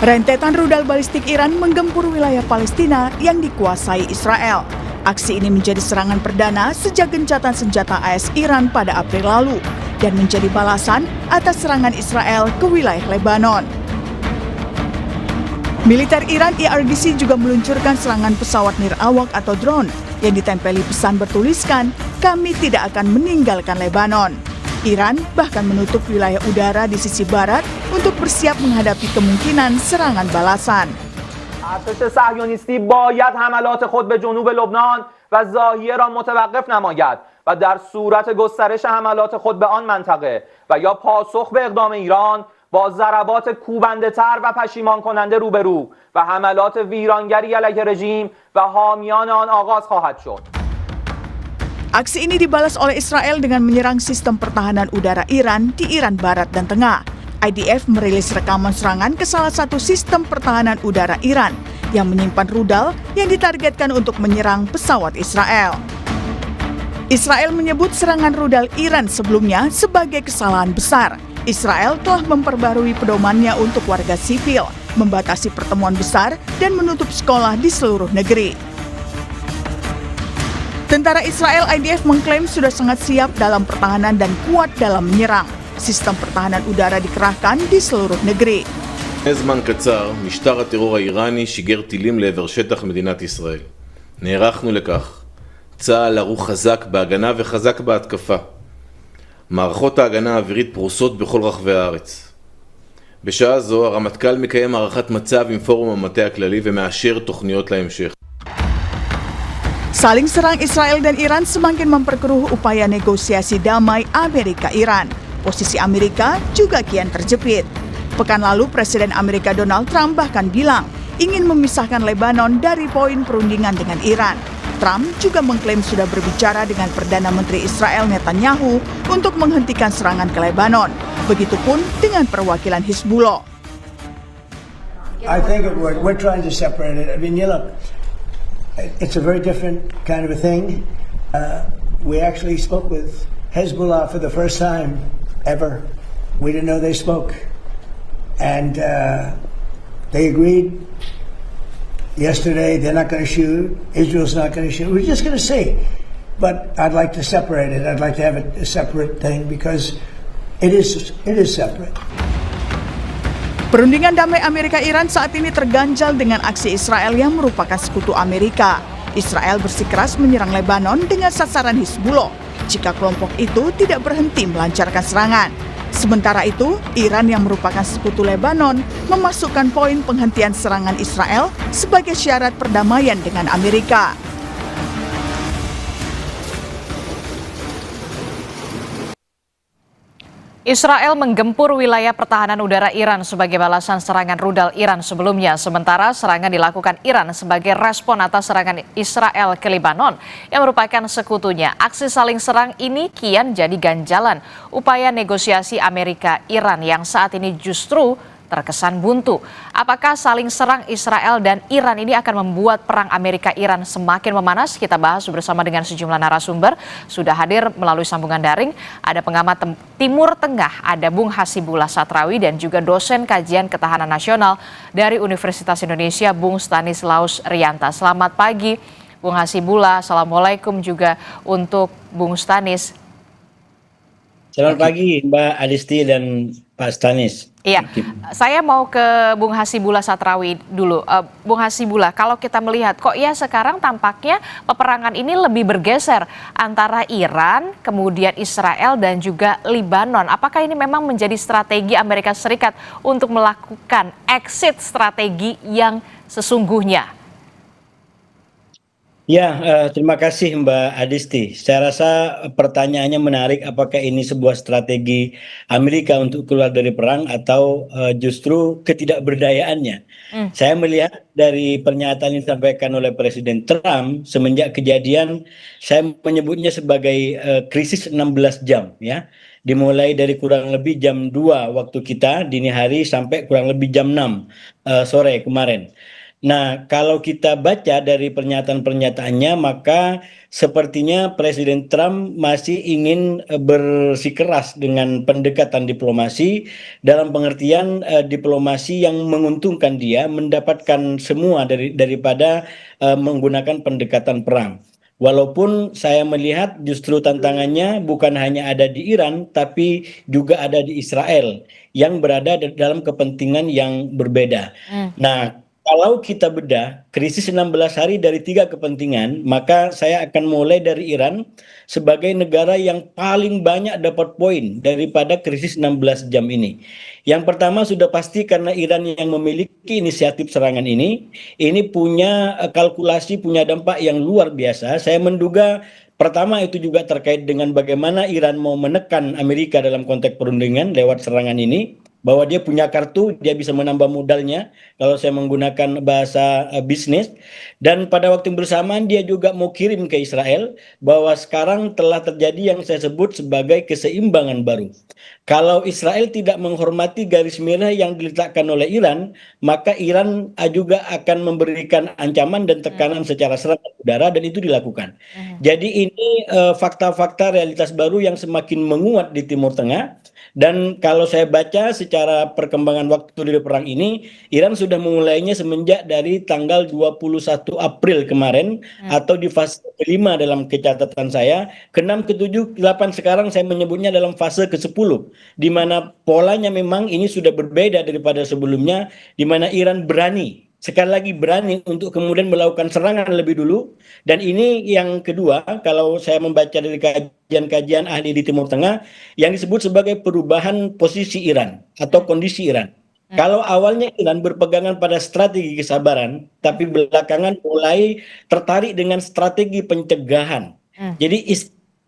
Rentetan rudal balistik Iran menggempur wilayah Palestina yang dikuasai Israel. Aksi ini menjadi serangan perdana sejak gencatan senjata AS Iran pada April lalu dan menjadi balasan atas serangan Israel ke wilayah Lebanon. Militer Iran IRGC juga meluncurkan serangan pesawat nirawak atau drone yang ditempeli pesan bertuliskan, "Kami tidak akan meninggalkan Lebanon." Iran bahkan menutup wilayah udara di sisi barat untuk bersiap menghadapi kemungkinan serangan balasan. ارتش صهیونیستی باید حملات خود به جنوب لبنان و ضاحیه را متوقف نماید و در صورت گسترش حملات خود به آن منطقه و یا پاسخ به اقدام ایران با ضربات کوبنده‌تر و پشیمان کننده روبرو و حملات ویرانگری علیه رژیم و حامیان آن آغاز خواهد شد. Aksi ini dibalas oleh Israel dengan menyerang sistem pertahanan udara Iran di Iran Barat dan Tengah. IDF merilis rekaman serangan ke salah satu sistem pertahanan udara Iran yang menyimpan rudal yang ditargetkan untuk menyerang pesawat Israel. Israel menyebut serangan rudal Iran sebelumnya sebagai kesalahan besar. Israel telah memperbarui pedomannya untuk warga sipil, membatasi pertemuan besar, dan menutup sekolah di seluruh negeri. Tentara Israel IDF mengklaim sudah sangat siap dalam pertahanan dan kuat dalam menyerang. Sistem pertahanan udara dikerahkan di seluruh negeri. זמן קצר, משטר הטרור האיראני שיגר טילים לעבר שטח מדינת ישראל. נערכנו לכך. צה"ל ערוך חזק בהגנה וחזק בהתקפה. מערכות ההגנה האווירית פרוסות בכל רחבי הארץ. בשעה זו הרמטכ"ל מקיים הערכת מצב עם פורום המטה הכללי ומאשר תוכניות להמשך. Saling serang Israel dan Iran semakin memperkeruh upaya negosiasi damai Amerika-Iran. Posisi Amerika juga kian terjepit. Pekan lalu, Presiden Amerika Donald Trump bahkan bilang ingin memisahkan Lebanon dari poin perundingan dengan Iran. Trump juga mengklaim sudah berbicara dengan Perdana Menteri Israel Netanyahu untuk menghentikan serangan ke Lebanon. Begitupun dengan perwakilan Hizbullah. I think we're trying to separate it. I mean, look. It's a very different kind of a thing. We actually spoke with Hezbollah for the first time ever. We didn't know they spoke. And they agreed yesterday they're not going to shoot. Israel's not going to shoot. We're just going to see. But I'd like to separate it. I'd like to have it a separate thing because it is separate. Perundingan damai Amerika-Iran saat ini terganjal dengan aksi Israel yang merupakan sekutu Amerika. Israel bersikeras menyerang Lebanon dengan sasaran Hizbullah jika kelompok itu tidak berhenti melancarkan serangan. Sementara itu, Iran yang merupakan sekutu Lebanon memasukkan poin penghentian serangan Israel sebagai syarat perdamaian dengan Amerika. Israel menggempur wilayah pertahanan udara Iran sebagai balasan serangan rudal Iran sebelumnya. Sementara serangan dilakukan Iran sebagai respon atas serangan Israel ke Lebanon yang merupakan sekutunya. Aksi saling serang ini kian jadi ganjalan upaya negosiasi Amerika-Iran yang saat ini justru terkesan buntu. Apakah saling serang Israel dan Iran ini akan membuat perang Amerika-Iran semakin memanas? Kita bahas bersama dengan sejumlah narasumber. Sudah hadir melalui sambungan daring. Ada pengamat Timur Tengah, ada Bung Hasibullah Satrawi dan juga dosen kajian ketahanan nasional dari Universitas Indonesia, Bung Stanislaus Rianta. Selamat pagi, Bung Hasibullah. Assalamualaikum juga untuk Bung Stanis. Selamat pagi Mbak Adisti dan Pak Stanis. Iya, saya mau ke Bung Hasibullah Satrawi dulu. Bung Hasibullah, kalau kita melihat kok ya sekarang tampaknya peperangan ini lebih bergeser antara Iran, kemudian Israel dan juga Lebanon. Apakah ini memang menjadi strategi Amerika Serikat untuk melakukan exit strategi yang sesungguhnya? Ya, terima kasih Mbak Adisti. Saya rasa pertanyaannya menarik, apakah ini sebuah strategi Amerika untuk keluar dari perang atau justru ketidakberdayaannya. Saya melihat dari pernyataan yang disampaikan oleh Presiden Trump semenjak kejadian, saya menyebutnya sebagai krisis 16 jam ya. Dimulai dari kurang lebih jam 2 waktu kita dini hari sampai kurang lebih jam 6 sore kemarin. Nah, kalau kita baca dari pernyataan-pernyataannya, maka sepertinya Presiden Trump masih ingin bersikeras dengan pendekatan diplomasi dalam pengertian diplomasi yang menguntungkan dia mendapatkan semua daripada menggunakan pendekatan perang. Walaupun saya melihat justru tantangannya bukan hanya ada di Iran, tapi juga ada di Israel yang berada dalam kepentingan yang berbeda. Nah, kalau kita bedah krisis 16 hari dari 3 kepentingan, maka saya akan mulai dari Iran sebagai negara yang paling banyak dapat poin daripada krisis 16 jam ini. Yang pertama sudah pasti karena Iran yang memiliki inisiatif serangan ini punya kalkulasi, punya dampak yang luar biasa. Saya menduga pertama itu juga terkait dengan bagaimana Iran mau menekan Amerika dalam konteks perundingan lewat serangan ini, bahwa dia punya kartu, dia bisa menambah modalnya kalau saya menggunakan bahasa bisnis. Dan pada waktu yang bersamaan dia juga mau kirim ke Israel bahwa sekarang telah terjadi yang saya sebut sebagai keseimbangan baru. Kalau Israel tidak menghormati garis merah yang diletakkan oleh Iran, maka Iran juga akan memberikan ancaman dan tekanan secara serangan udara, dan itu dilakukan. Jadi ini fakta-fakta realitas baru yang semakin menguat di Timur Tengah. Dan kalau saya baca secara perkembangan waktu di perang ini, Iran sudah memulainya semenjak dari tanggal 21 April kemarin, atau di fase kelima dalam catatan saya, ke-6, ke-7, ke-8 sekarang saya menyebutnya dalam fase ke-10, di mana polanya memang ini sudah berbeda daripada sebelumnya, di mana Iran berani, sekali lagi berani untuk kemudian melakukan serangan lebih dulu. Dan ini yang kedua, kalau saya membaca dari kajian-kajian ahli di Timur Tengah, yang disebut sebagai perubahan posisi Iran atau kondisi Iran. Kalau awalnya Iran berpegangan pada strategi kesabaran, tapi belakangan mulai tertarik dengan strategi pencegahan. Jadi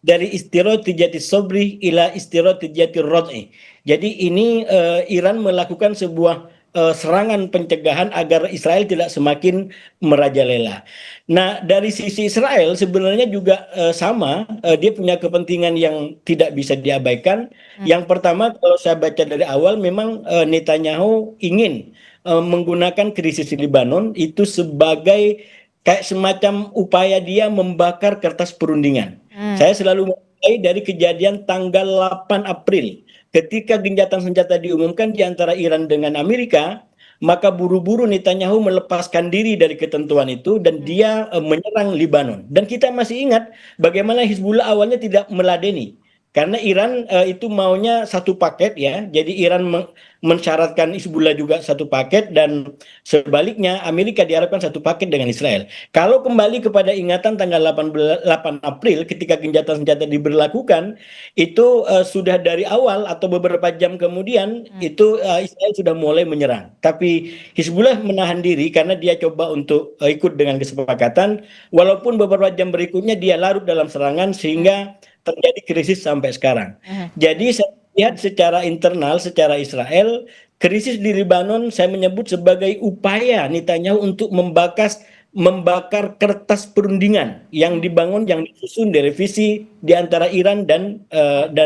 dari istirotijati sobri ila istirotijati rod'i. Jadi ini Iran melakukan sebuah serangan pencegahan agar Israel tidak semakin merajalela. Nah, dari sisi Israel sebenarnya juga sama, dia punya kepentingan yang tidak bisa diabaikan. Yang pertama, kalau saya baca dari awal, memang Netanyahu ingin menggunakan krisis di Lebanon itu sebagai kayak semacam upaya dia membakar kertas perundingan. Saya selalu mulai dari kejadian tanggal 8 April. Ketika gencatan senjata diumumkan di antara Iran dengan Amerika, maka buru-buru Netanyahu melepaskan diri dari ketentuan itu dan dia menyerang Lebanon. Dan kita masih ingat bagaimana Hizbullah awalnya tidak meladeni. Karena Iran itu maunya satu paket ya. Jadi Iran mensyaratkan Hizbullah juga satu paket, dan sebaliknya Amerika diharapkan satu paket dengan Israel. Kalau kembali kepada ingatan tanggal 8 April ketika gencatan senjata diberlakukan, itu sudah dari awal atau beberapa jam kemudian itu Israel sudah mulai menyerang. Tapi Hizbullah menahan diri karena dia coba untuk ikut dengan kesepakatan, walaupun beberapa jam berikutnya dia larut dalam serangan sehingga terjadi krisis sampai sekarang. Jadi saya lihat secara internal, secara Israel, krisis di Lebanon saya menyebut sebagai upaya Netanyahu untuk membakar kertas perundingan yang dibangun, yang disusun, direvisi di antara Iran dan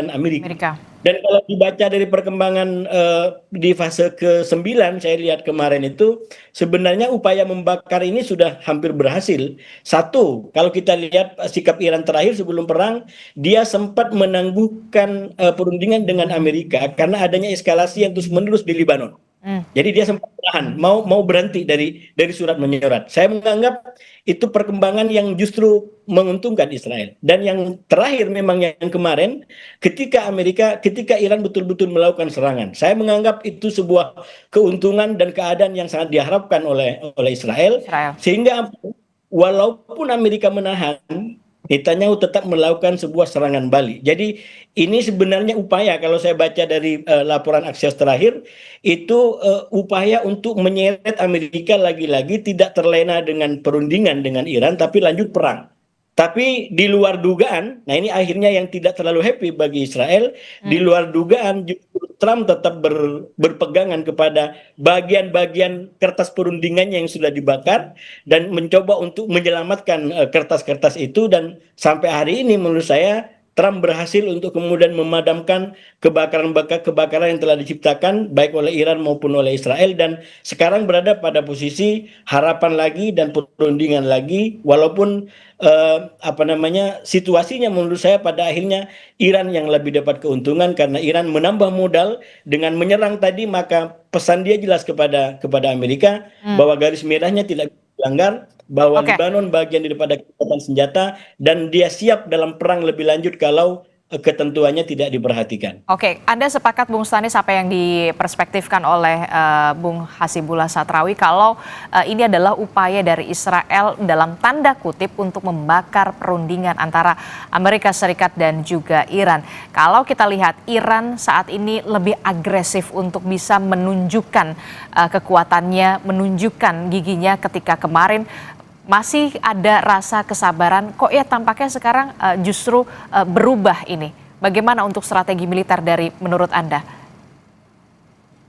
Amerika. Dan kalau dibaca dari perkembangan di fase ke-9, saya lihat kemarin itu sebenarnya upaya membakar ini sudah hampir berhasil. Satu, kalau kita lihat sikap Iran terakhir sebelum perang, dia sempat menangguhkan perundingan dengan Amerika karena adanya eskalasi yang terus-menerus di Lebanon. Jadi dia sempat menahan, mau berhenti dari surat menyurat. Saya menganggap itu perkembangan yang justru menguntungkan Israel. Dan yang terakhir memang yang kemarin, ketika Iran betul-betul melakukan serangan, saya menganggap itu sebuah keuntungan dan keadaan yang sangat diharapkan oleh Israel. Sehingga walaupun Amerika menahan, Netanyahu tetap melakukan sebuah serangan balik. Jadi ini sebenarnya upaya, kalau saya baca dari laporan Axios terakhir, itu upaya untuk menyeret Amerika lagi-lagi tidak terlena dengan perundingan dengan Iran, tapi lanjut perang. Tapi di luar dugaan, nah ini akhirnya yang tidak terlalu happy bagi Israel, di luar dugaan justru Trump tetap berpegangan kepada bagian-bagian kertas perundingannya yang sudah dibakar dan mencoba untuk menyelamatkan kertas-kertas itu, dan sampai hari ini menurut saya Trump berhasil untuk kemudian memadamkan kebakaran yang telah diciptakan baik oleh Iran maupun oleh Israel, dan sekarang berada pada posisi harapan lagi dan perundingan lagi, walaupun situasinya menurut saya pada akhirnya Iran yang lebih dapat keuntungan karena Iran menambah modal dengan menyerang tadi, maka pesan dia jelas kepada Amerika bahwa garis merahnya tidak dilanggar, bahwa Oke. Lebanon bagian daripada kekuatan senjata dan dia siap dalam perang lebih lanjut kalau ketentuannya tidak diperhatikan. Oke, Anda sepakat Bung Stanis apa yang diperspektifkan oleh Bung Hasibullah Satrawi kalau ini adalah upaya dari Israel dalam tanda kutip untuk membakar perundingan antara Amerika Serikat dan juga Iran. Kalau kita lihat Iran saat ini lebih agresif untuk bisa menunjukkan kekuatannya, menunjukkan giginya ketika kemarin masih ada rasa kesabaran, kok ya tampaknya sekarang justru berubah ini. Bagaimana untuk strategi militer dari menurut Anda?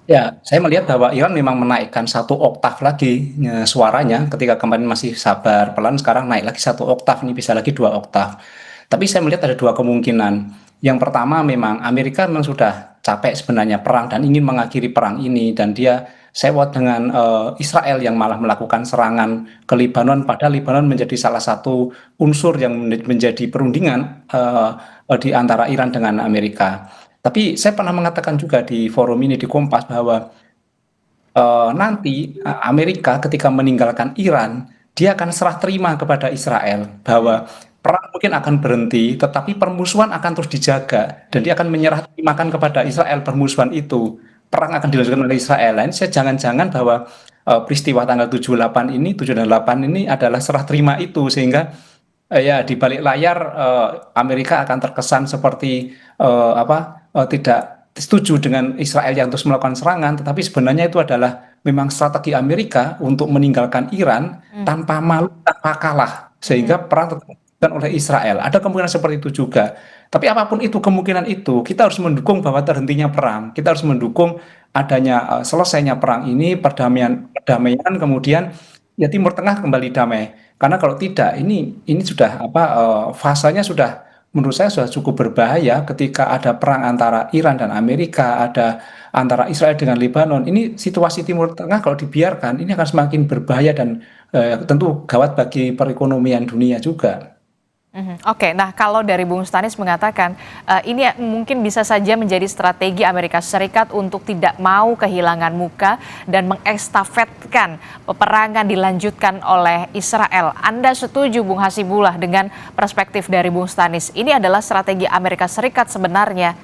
Ya, saya melihat bahwa Iran memang menaikkan 1 oktav lagi suaranya ketika kemarin masih sabar pelan, sekarang naik lagi 1 oktav, ini bisa lagi 2 oktav. Tapi saya melihat ada 2 kemungkinan. Yang pertama memang Amerika memang sudah capek sebenarnya perang dan ingin mengakhiri perang ini, dan dia sewot dengan Israel yang malah melakukan serangan ke Lebanon, padahal Lebanon menjadi salah satu unsur yang menjadi perundingan di antara Iran dengan Amerika. Tapi saya pernah mengatakan juga di forum ini di Kompas bahwa nanti Amerika ketika meninggalkan Iran, dia akan serah terima kepada Israel bahwa perang mungkin akan berhenti, tetapi permusuhan akan terus dijaga, dan dia akan menyerah terimakan kepada Israel permusuhan itu. Perang akan dilanjutkan oleh Israel. Lain saya jangan-jangan bahwa peristiwa tanggal 7 dan 8 ini adalah serah terima itu, sehingga ya di balik layar Amerika akan terkesan seperti tidak setuju dengan Israel yang terus melakukan serangan, tetapi sebenarnya itu adalah memang strategi Amerika untuk meninggalkan Iran tanpa malu, tanpa kalah, sehingga perang tetap dilanjutkan oleh Israel. Ada kemungkinan seperti itu juga. Tapi apapun itu kemungkinan itu, kita harus mendukung bahwa terhentinya perang. Kita harus mendukung adanya selesainya perang ini, perdamaian, kemudian ya Timur Tengah kembali damai. Karena kalau tidak, ini sudah fasanya sudah menurut saya sudah cukup berbahaya ketika ada perang antara Iran dan Amerika, ada antara Israel dengan Lebanon. Ini situasi Timur Tengah kalau dibiarkan ini akan semakin berbahaya dan tentu gawat bagi perekonomian dunia juga. Oke, nah kalau dari Bung Stanis mengatakan ini mungkin bisa saja menjadi strategi Amerika Serikat untuk tidak mau kehilangan muka dan mengestafetkan peperangan dilanjutkan oleh Israel. Anda setuju Bung Hasibullah dengan perspektif dari Bung Stanis? Ini adalah strategi Amerika Serikat sebenarnya.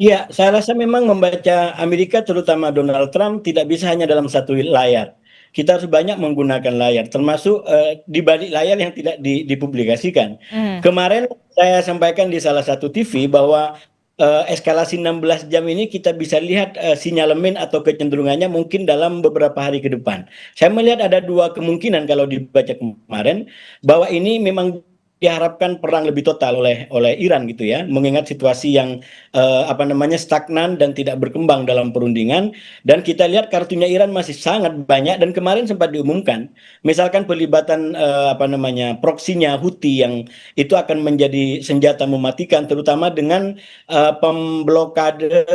Ya, saya rasa memang membaca Amerika terutama Donald Trump tidak bisa hanya dalam satu layar. Kita harus banyak menggunakan layar, termasuk di balik layar yang tidak dipublikasikan. Kemarin saya sampaikan di salah satu TV bahwa eskalasi 16 jam ini kita bisa lihat sinyalemen atau kecenderungannya mungkin dalam beberapa hari ke depan. Saya melihat ada 2 kemungkinan kalau dibaca kemarin, bahwa ini memang diharapkan perang lebih total oleh Iran gitu ya, mengingat situasi yang stagnan dan tidak berkembang dalam perundingan, dan kita lihat kartunya Iran masih sangat banyak, dan kemarin sempat diumumkan misalkan pelibatan proksinya Houthi yang itu akan menjadi senjata mematikan, terutama dengan pemblokade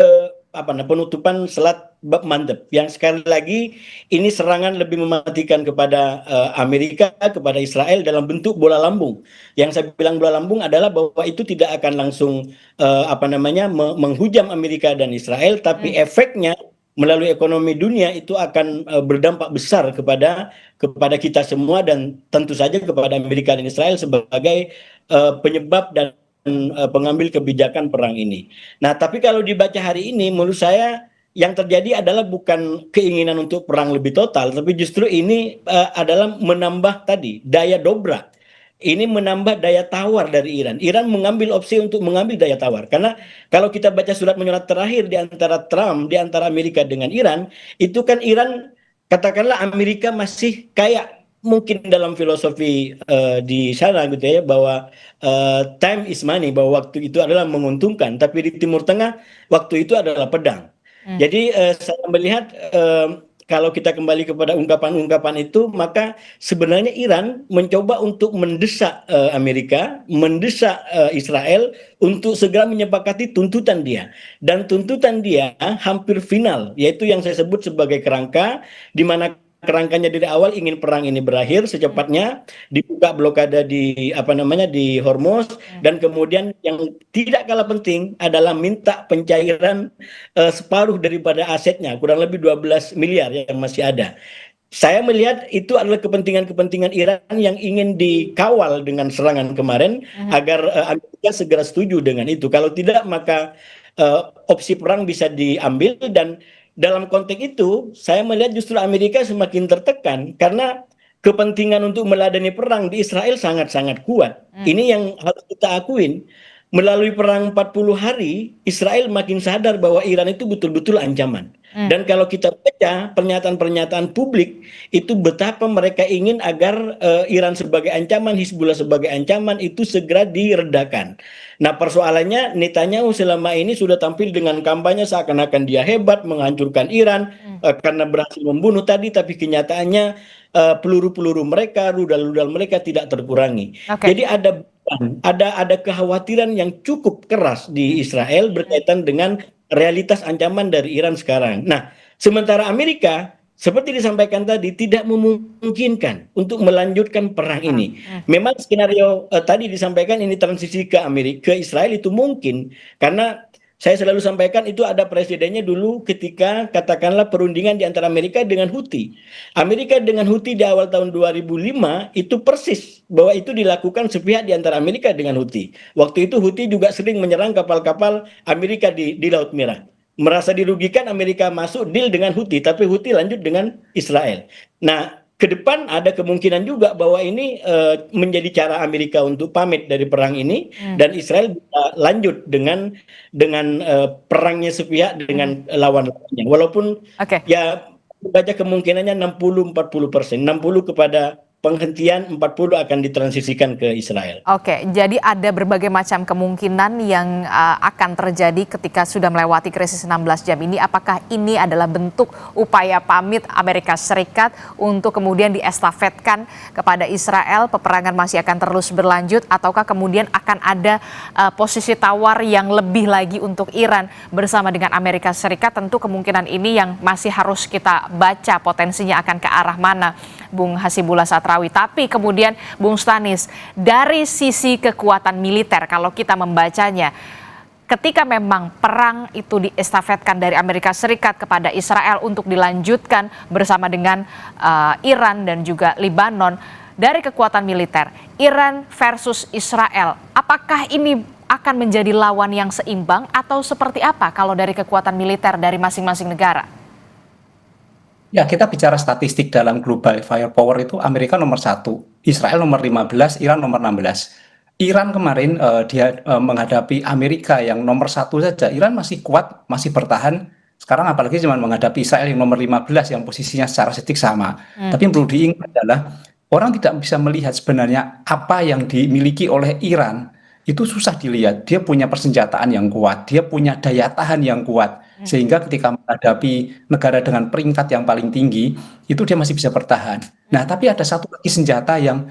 penutupan Selat Bab Mandeb, yang sekali lagi ini serangan lebih mematikan kepada Amerika, kepada Israel dalam bentuk bola lambung. Yang saya bilang bola lambung adalah bahwa itu tidak akan langsung menghujam Amerika dan Israel, tapi efeknya melalui ekonomi dunia itu akan berdampak besar kepada kita semua, dan tentu saja kepada Amerika dan Israel sebagai penyebab dan pengambil kebijakan perang ini. Nah, tapi kalau dibaca hari ini, menurut saya yang terjadi adalah bukan keinginan untuk perang lebih total, tapi justru ini adalah menambah tadi daya dobrak. Ini menambah daya tawar dari Iran. Iran mengambil opsi untuk mengambil daya tawar. Karena kalau kita baca surat menyurat terakhir di antara Trump, di antara Amerika dengan Iran, itu kan Iran, katakanlah Amerika masih kayak mungkin dalam filosofi di sana gitu ya, bahwa time is money, bahwa waktu itu adalah menguntungkan, tapi di Timur Tengah waktu itu adalah pedang. Jadi saya melihat kalau kita kembali kepada ungkapan-ungkapan itu, maka sebenarnya Iran mencoba untuk mendesak Amerika, mendesak Israel untuk segera menyepakati tuntutan dia. Dan tuntutan dia hampir final, yaitu yang saya sebut sebagai kerangka, di mana kerangkanya dari awal ingin perang ini berakhir secepatnya, dibuka blokade di Hormuz, dan kemudian yang tidak kalah penting adalah minta pencairan separuh daripada asetnya, kurang lebih 12 miliar yang masih ada. Saya melihat itu adalah kepentingan-kepentingan Iran yang ingin dikawal dengan serangan kemarin, agar Amerika segera setuju dengan itu. Kalau tidak, maka opsi perang bisa diambil. Dan dalam konteks itu, saya melihat justru Amerika semakin tertekan karena kepentingan untuk meladeni perang di Israel sangat-sangat kuat. Ini yang harus kita akuin. Melalui perang 40 hari, Israel makin sadar bahwa Iran itu betul-betul ancaman. Dan kalau kita baca pernyataan-pernyataan publik, itu betapa mereka ingin agar Iran sebagai ancaman, Hizbullah sebagai ancaman itu segera diredakan. Nah, persoalannya Netanyahu selama ini sudah tampil dengan kampanye seakan-akan dia hebat menghancurkan Iran karena berhasil membunuh tadi, tapi kenyataannya peluru-peluru mereka, rudal-rudal mereka tidak terkurangi. Jadi ada kekhawatiran yang cukup keras di Israel berkaitan dengan realitas ancaman dari Iran sekarang. Nah, sementara Amerika seperti disampaikan tadi tidak memungkinkan untuk melanjutkan perang ini. Memang skenario tadi disampaikan ini transisi ke Israel itu mungkin, karena saya selalu sampaikan itu ada presidennya dulu ketika katakanlah perundingan di antara Amerika dengan Houthi. Amerika dengan Houthi di awal tahun 2005 itu persis bahwa itu dilakukan sepihak di antara Amerika dengan Houthi. Waktu itu Houthi juga sering menyerang kapal-kapal Amerika di Laut Merah. Merasa dirugikan, Amerika masuk deal dengan Houthi, tapi Houthi lanjut dengan Israel. Nah, ke depan ada kemungkinan juga bahwa ini menjadi cara Amerika untuk pamit dari perang ini, dan Israel bisa lanjut dengan perangnya sepihak dengan lawan-lawannya. Walaupun ya baca kemungkinannya 60-40%, 60 kepada penghentian, 40 akan ditransisikan ke Israel. Oke, jadi ada berbagai macam kemungkinan yang akan terjadi ketika sudah melewati krisis 16 jam ini. Apakah ini adalah bentuk upaya pamit Amerika Serikat untuk kemudian diestafetkan kepada Israel, peperangan masih akan terus berlanjut, ataukah kemudian akan ada posisi tawar yang lebih lagi untuk Iran bersama dengan Amerika Serikat? Tentu kemungkinan ini yang masih harus kita baca potensinya akan ke arah mana, Bung Hasibullah Satrawi. Tapi kemudian Bung Stanis, dari sisi kekuatan militer kalau kita membacanya, ketika memang perang itu diestafetkan dari Amerika Serikat kepada Israel untuk dilanjutkan bersama dengan Iran dan juga Lebanon, dari kekuatan militer Iran versus Israel, apakah ini akan menjadi lawan yang seimbang atau seperti apa kalau dari kekuatan militer dari masing-masing negara? Ya, kita bicara statistik dalam global firepower itu Amerika nomor 1, Israel nomor 15, Iran nomor 16. Iran kemarin dia menghadapi Amerika yang nomor 1 saja, Iran masih kuat, masih bertahan. Sekarang apalagi cuma menghadapi Israel yang nomor 15 yang posisinya secara statistik sama. Tapi yang perlu diingat adalah orang tidak bisa melihat sebenarnya apa yang dimiliki oleh Iran. Itu susah dilihat. Dia punya persenjataan yang kuat, dia punya daya tahan yang kuat, sehingga ketika menghadapi negara dengan peringkat yang paling tinggi itu dia masih bisa bertahan. Nah, tapi ada satu lagi senjata yang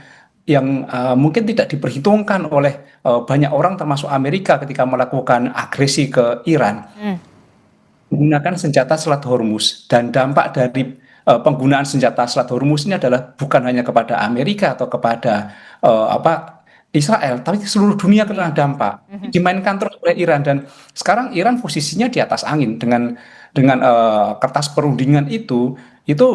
mungkin tidak diperhitungkan oleh banyak orang termasuk Amerika ketika melakukan agresi ke Iran, menggunakan senjata Selat Hormuz. Dan dampak dari penggunaan senjata Selat Hormuz ini adalah bukan hanya kepada Amerika atau kepada Israel, tapi seluruh dunia kena dampak, dimainkan terus oleh Iran. Dan sekarang Iran posisinya di atas angin dengan kertas perundingan itu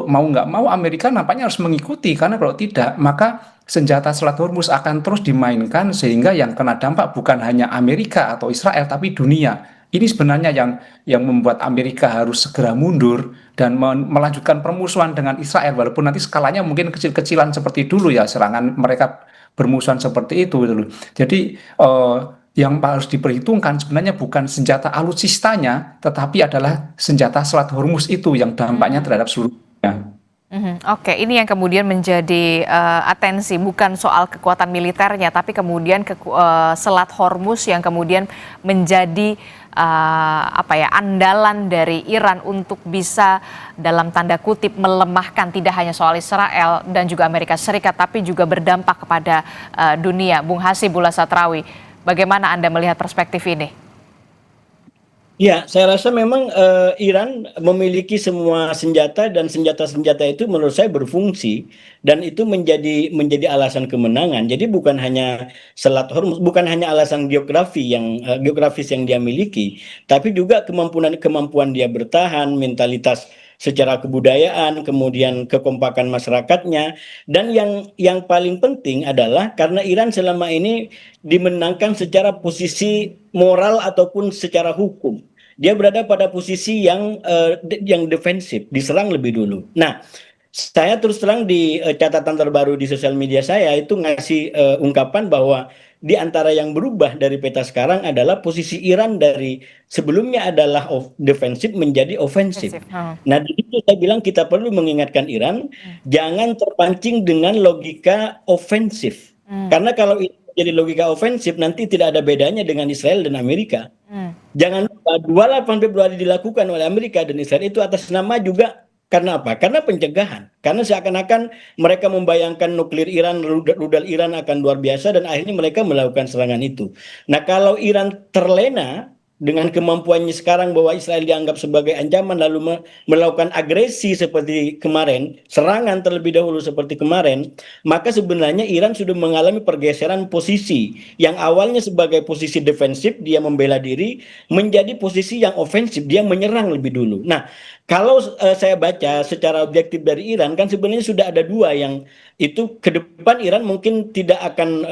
mau nggak mau Amerika nampaknya harus mengikuti, karena kalau tidak maka senjata Selat Hormuz akan terus dimainkan, sehingga yang kena dampak bukan hanya Amerika atau Israel tapi dunia. Ini sebenarnya yang membuat Amerika harus segera mundur dan melanjutkan permusuhan dengan Israel, walaupun nanti skalanya mungkin kecil-kecilan seperti dulu ya, serangan mereka bermusuhan seperti itu. Jadi yang harus diperhitungkan sebenarnya bukan senjata alutsistanya, tetapi adalah senjata Selat Hormuz itu yang dampaknya terhadap seluruh dunia. Oke, ini yang kemudian menjadi atensi, bukan soal kekuatan militernya, tapi kemudian Selat Hormuz yang kemudian menjadi andalan dari Iran untuk bisa dalam tanda kutip melemahkan tidak hanya soal Israel dan juga Amerika Serikat, tapi juga berdampak kepada dunia. Bung Hasibullah Satrawi, bagaimana Anda melihat perspektif ini? Ya, saya rasa memang Iran memiliki semua senjata dan senjata-senjata itu menurut saya berfungsi dan itu menjadi alasan kemenangan. Jadi bukan hanya Selat Hormuz, bukan hanya alasan geografis yang dia miliki, tapi juga kemampuan dia bertahan, mentalitas secara kebudayaan, kemudian kekompakan masyarakatnya, dan yang paling penting adalah karena Iran selama ini dimenangkan secara posisi moral ataupun secara hukum. Dia berada pada posisi yang defensif, diserang lebih dulu. Nah, saya terus terang di catatan terbaru di sosial media saya itu ngasih ungkapan bahwa di antara yang berubah dari peta sekarang adalah posisi Iran dari sebelumnya adalah defensif menjadi ofensif. Nah, di situ saya bilang kita perlu mengingatkan Iran jangan terpancing dengan logika ofensif. Karena kalau itu jadi logika ofensif nanti tidak ada bedanya dengan Israel dan Amerika. Jangan lupa 28 Februari dilakukan oleh Amerika dan Israel itu atas nama juga karena apa? Karena pencegahan. Karena seakan-akan mereka membayangkan nuklir Iran, rudal Iran akan luar biasa dan akhirnya mereka melakukan serangan itu. Nah, kalau Iran terlena dengan kemampuannya sekarang bahwa Israel dianggap sebagai ancaman lalu melakukan agresi seperti kemarin, serangan terlebih dahulu seperti kemarin, maka sebenarnya Iran sudah mengalami pergeseran posisi yang awalnya sebagai posisi defensif, dia membela diri, menjadi posisi yang ofensif, dia menyerang lebih dulu. Nah, kalau saya baca secara objektif dari Iran kan sebenarnya sudah ada dua yang itu ke depan Iran mungkin tidak akan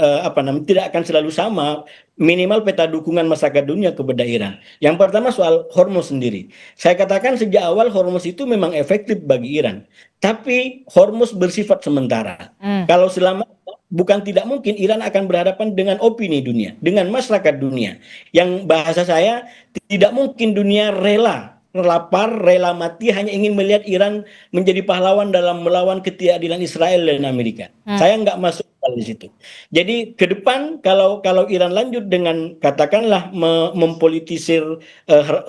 tidak akan selalu sama, minimal peta dukungan masyarakat dunia kepada Iran. Yang pertama soal Hormuz sendiri. Saya katakan sejak awal Hormuz itu memang efektif bagi Iran, tapi Hormuz bersifat sementara. Kalau selama bukan tidak mungkin Iran akan berhadapan dengan opini dunia, dengan masyarakat dunia. Yang bahasa saya tidak mungkin dunia rela lapar, rela mati hanya ingin melihat Iran menjadi pahlawan dalam melawan ketidakadilan Israel dan Amerika. Saya nggak masuk di situ. Jadi ke depan kalau Iran lanjut dengan katakanlah mempolitisir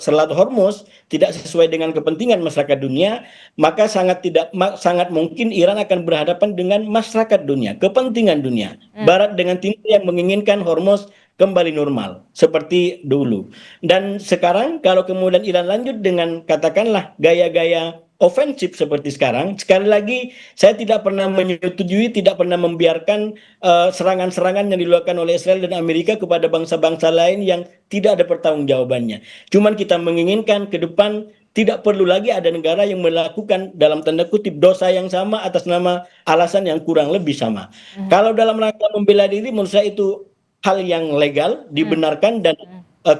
Selat Hormuz tidak sesuai dengan kepentingan masyarakat dunia, maka sangat mungkin Iran akan berhadapan dengan masyarakat dunia, kepentingan dunia. Barat dengan Timur yang menginginkan Hormuz kembali normal seperti dulu. Dan sekarang kalau kemudian Iran lanjut dengan katakanlah gaya-gaya ofensif seperti sekarang, sekali lagi saya tidak pernah menyetujui, tidak pernah membiarkan serangan-serangan yang dilakukan oleh Israel dan Amerika kepada bangsa-bangsa lain yang tidak ada pertanggungjawabannya. Cuman kita menginginkan ke depan tidak perlu lagi ada negara yang melakukan dalam tanda kutip dosa yang sama atas nama alasan yang kurang lebih sama. Kalau dalam rangka membela diri menurut saya itu hal yang legal, dibenarkan dan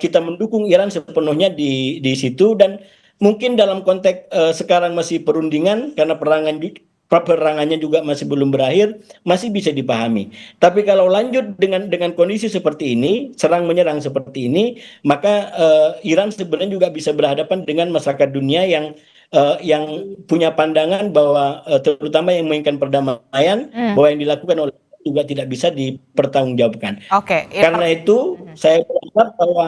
kita mendukung Iran sepenuhnya di situ dan mungkin dalam konteks sekarang masih perundingan karena perangannya juga masih belum berakhir, masih bisa dipahami. Tapi kalau lanjut dengan kondisi seperti ini, serang menyerang seperti ini, maka Iran sebenarnya juga bisa berhadapan dengan masyarakat dunia yang punya pandangan bahwa terutama yang menginginkan perdamaian, bahwa yang dilakukan oleh juga tidak bisa dipertanggungjawabkan. Karena itu saya berharap bahwa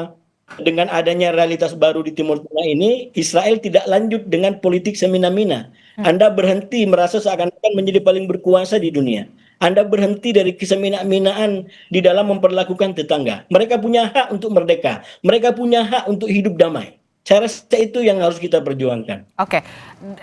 dengan adanya realitas baru di Timur Tengah ini, Israel tidak lanjut dengan politik semena-mena. Anda berhenti merasa seakan-akan menjadi paling berkuasa di dunia. Anda berhenti dari kesemena-menaan di dalam memperlakukan tetangga. Mereka punya hak untuk merdeka. Mereka punya hak untuk hidup damai. Saya rasa itu yang harus kita perjuangkan.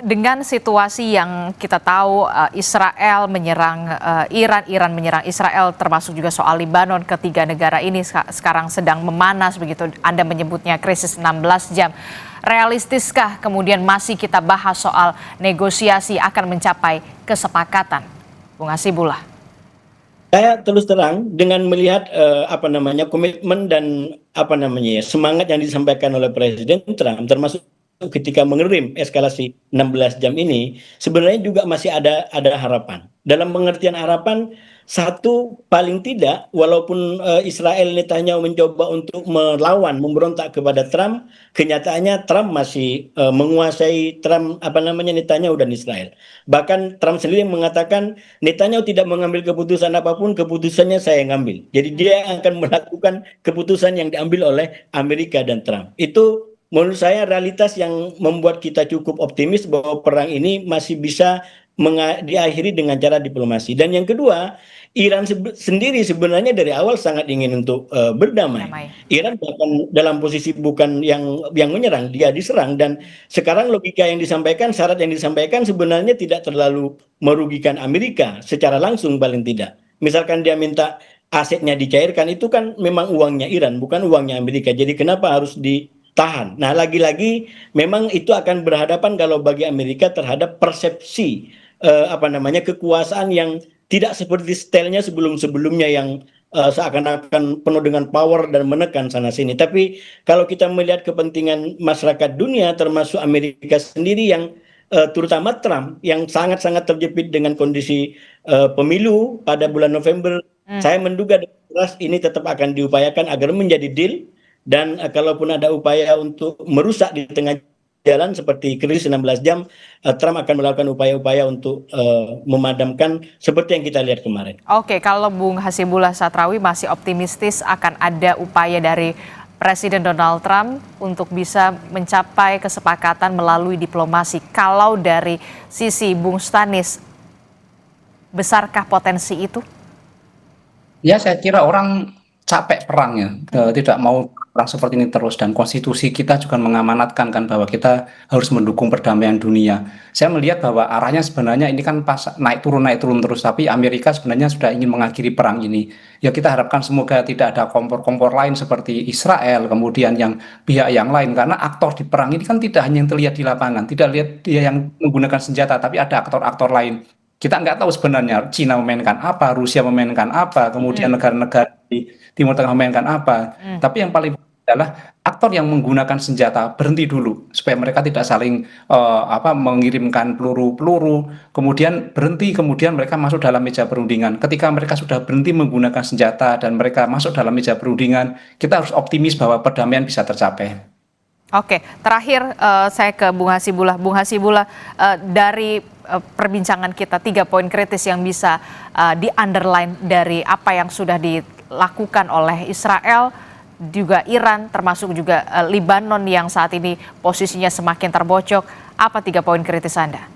Dengan situasi yang kita tahu Israel menyerang Iran, Iran menyerang Israel, termasuk juga soal Libanon, ketiga negara ini sekarang sedang memanas begitu. Anda menyebutnya krisis 16 jam. Realistiskah kemudian masih kita bahas soal negosiasi akan mencapai kesepakatan? Bung Hasibullah. Saya terus terang dengan melihat komitmen dan semangat yang disampaikan oleh Presiden Trump termasuk ketika mengirim eskalasi 16 jam ini, sebenarnya juga masih ada harapan. Dalam pengertian harapan, satu, paling tidak, walaupun Israel Netanyahu mencoba untuk melawan, memberontak kepada Trump, kenyataannya Trump masih menguasai Netanyahu dan Israel. Bahkan Trump sendiri mengatakan Netanyahu tidak mengambil keputusan apapun, keputusannya saya yang ambil. Jadi dia akan melakukan keputusan yang diambil oleh Amerika dan Trump. Itu menurut saya realitas yang membuat kita cukup optimis bahwa perang ini masih bisa diakhiri dengan cara diplomasi. Dan yang kedua, Iran sendiri sebenarnya dari awal sangat ingin untuk berdamai. Iran bahkan dalam posisi bukan yang menyerang, dia diserang. Dan sekarang logika yang disampaikan, syarat yang disampaikan sebenarnya tidak terlalu merugikan Amerika secara langsung paling tidak. Misalkan dia minta asetnya dicairkan, itu kan memang uangnya Iran, bukan uangnya Amerika. Jadi kenapa harus ditahan? Nah, lagi-lagi memang itu akan berhadapan kalau bagi Amerika terhadap persepsi kekuasaan yang tidak seperti stylenya sebelum-sebelumnya yang seakan-akan penuh dengan power dan menekan sana-sini. Tapi kalau kita melihat kepentingan masyarakat dunia, termasuk Amerika sendiri yang terutama Trump yang sangat-sangat terjepit dengan kondisi pemilu pada bulan November, saya menduga keras ini tetap akan diupayakan agar menjadi deal. Dan kalaupun ada upaya untuk merusak di tengah jalan seperti krisis 16 jam, Trump akan melakukan upaya-upaya untuk memadamkan seperti yang kita lihat kemarin. Oke, kalau Bung Hasibullah Satrawi masih optimistis akan ada upaya dari Presiden Donald Trump untuk bisa mencapai kesepakatan melalui diplomasi. Kalau dari sisi Bung Stanis, besarkah potensi itu? Ya, saya kira orang capek perangnya, tidak mau perang seperti ini terus, dan konstitusi kita juga mengamanatkan kan bahwa kita harus mendukung perdamaian dunia. Saya melihat bahwa arahnya sebenarnya ini kan pas naik turun terus, tapi Amerika sebenarnya sudah ingin mengakhiri perang ini. Ya kita harapkan semoga tidak ada kompor-kompor lain seperti Israel, kemudian yang pihak yang lain, karena aktor di perang ini kan tidak hanya yang terlihat di lapangan, tidak lihat dia yang menggunakan senjata, tapi ada aktor-aktor lain. Kita nggak tahu sebenarnya Cina memainkan apa, Rusia memainkan apa, kemudian negara-negara di Timur Tengah memainkan apa. Tapi yang paling adalah aktor yang menggunakan senjata berhenti dulu supaya mereka tidak saling mengirimkan peluru-peluru, kemudian berhenti, kemudian mereka masuk dalam meja perundingan. Ketika mereka sudah berhenti menggunakan senjata dan mereka masuk dalam meja perundingan, kita harus optimis bahwa perdamaian bisa tercapai. Oke, terakhir saya ke Bung Hasibullah. Bung Hasibullah, dari perbincangan kita 3 poin kritis yang bisa di-underline dari apa yang sudah dilakukan oleh Israel, juga Iran, termasuk juga Libanon yang saat ini posisinya semakin terbocok. Apa 3 poin kritis Anda?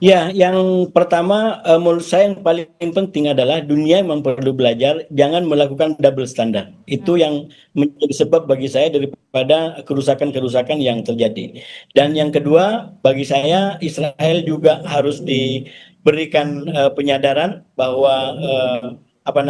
Ya, yang pertama menurut saya yang paling penting adalah dunia memang perlu belajar jangan melakukan double standard. Itu yang menjadi sebab bagi saya daripada kerusakan-kerusakan yang terjadi. Dan yang kedua, bagi saya Israel juga harus diberikan penyadaran bahwa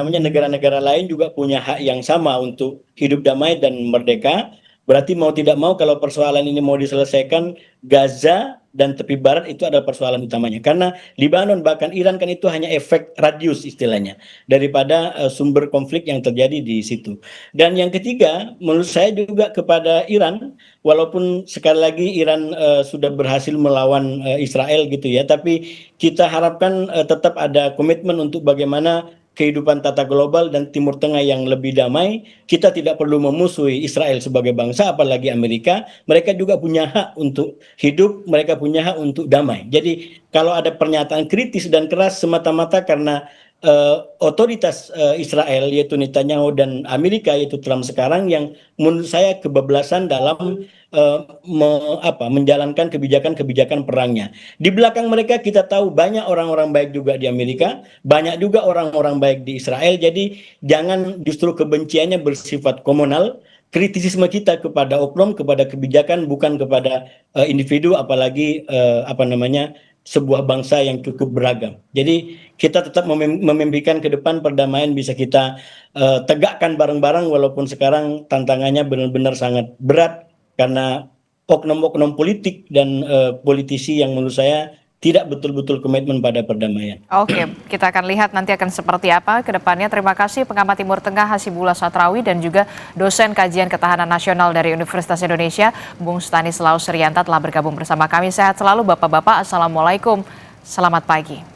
negara-negara lain juga punya hak yang sama untuk hidup damai dan merdeka. Berarti mau tidak mau kalau persoalan ini mau diselesaikan, Gaza dan tepi barat itu adalah persoalan utamanya. Karena Libanon bahkan Iran kan itu hanya efek radius istilahnya daripada sumber konflik yang terjadi di situ. Dan yang ketiga, menurut saya juga kepada Iran, walaupun sekali lagi Iran sudah berhasil melawan Israel gitu ya, tapi kita harapkan tetap ada komitmen untuk bagaimana kehidupan tata global dan Timur Tengah yang lebih damai. Kita tidak perlu memusuhi Israel sebagai bangsa, apalagi Amerika. Mereka juga punya hak untuk hidup, mereka punya hak untuk damai. Jadi kalau ada pernyataan kritis dan keras semata-mata karena otoritas Israel yaitu Netanyahu dan Amerika yaitu Trump sekarang yang menurut saya kebablasan dalam menjalankan kebijakan-kebijakan perangnya. Di belakang mereka kita tahu banyak orang-orang baik juga di Amerika, banyak juga orang-orang baik di Israel. Jadi jangan justru kebenciannya bersifat komunal. Kritisisme kita kepada oknum, kepada kebijakan, bukan kepada individu, apalagi sebuah bangsa yang cukup beragam. Jadi kita tetap memimpikan ke depan perdamaian bisa kita tegakkan bareng-bareng, walaupun sekarang tantangannya benar-benar sangat berat karena oknum-oknum politik dan politisi yang menurut saya tidak betul-betul komitmen pada perdamaian. Oke, kita akan lihat nanti akan seperti apa ke depannya. Terima kasih pengamat Timur Tengah Hasibullah Satrawi dan juga dosen kajian ketahanan nasional dari Universitas Indonesia, Bung Stanislaus Rianta telah bergabung bersama kami. Sehat selalu Bapak-Bapak. Assalamualaikum. Selamat pagi.